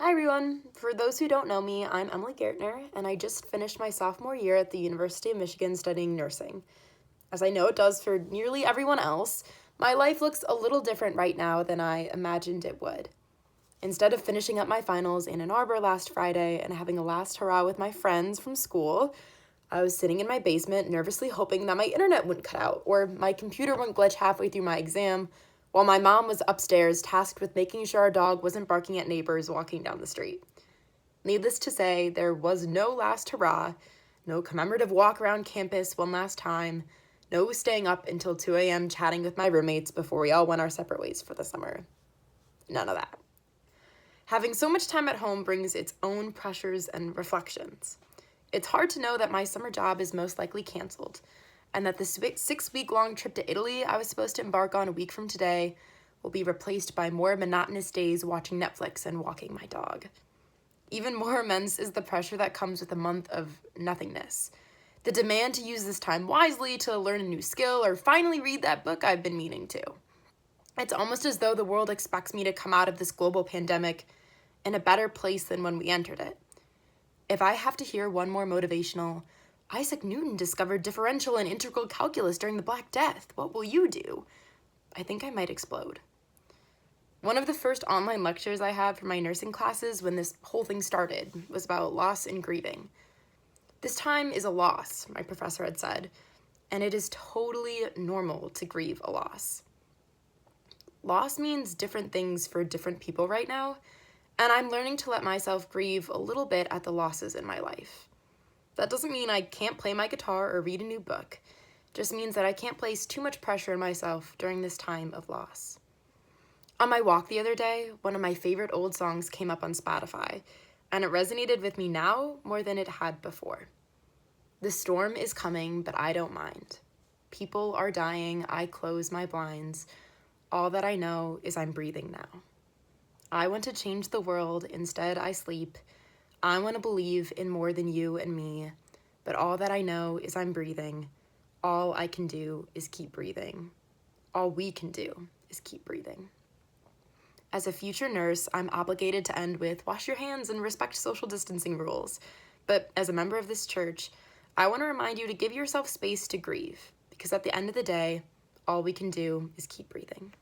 Hi everyone! For those who don't know me, I'm Emily Gaertner, and I just finished my sophomore year at the University of Michigan studying nursing. As I know it does for nearly everyone else, my life looks a little different right now than I imagined it would. Instead of finishing up my finals in Ann Arbor last Friday and having a last hurrah with my friends from school, I was sitting in my basement nervously hoping that my internet wouldn't cut out or my computer wouldn't glitch halfway through my exam, while my mom was upstairs tasked with making sure our dog wasn't barking at neighbors walking down the street. Needless to say, there was no last hurrah, no commemorative walk around campus one last time, no staying up until 2 a.m. chatting with my roommates before we all went our separate ways for the summer. None of that. Having so much time at home brings its own pressures and reflections. It's hard to know that my summer job is most likely canceled, and that the 6-week-long trip to Italy I was supposed to embark on a week from today will be replaced by more monotonous days watching Netflix and walking my dog. Even more immense is the pressure that comes with a month of nothingness. The demand to use this time wisely to learn a new skill or finally read that book I've been meaning to. It's almost as though the world expects me to come out of this global pandemic in a better place than when we entered it. If I have to hear one more motivational, Isaac Newton discovered differential and integral calculus during the Black Death, what will you do? I think I might explode. One of the first online lectures I had for my nursing classes when this whole thing started was about loss and grieving. This time is a loss, my professor had said, and it is totally normal to grieve a loss. Loss means different things for different people right now, and I'm learning to let myself grieve a little bit at the losses in my life. That doesn't mean I can't play my guitar or read a new book. It just means that I can't place too much pressure on myself during this time of loss. On my walk the other day, one of my favorite old songs came up on Spotify, and it resonated with me now more than it had before. The storm is coming, but I don't mind. People are dying, I close my blinds. All that I know is I'm breathing now. I want to change the world, instead I sleep. I want to believe in more than you and me, but all that I know is I'm breathing. All I can do is keep breathing. All we can do is keep breathing. As a future nurse, I'm obligated to end with wash your hands and respect social distancing rules. But as a member of this church, I want to remind you to give yourself space to grieve, because at the end of the day, all we can do is keep breathing.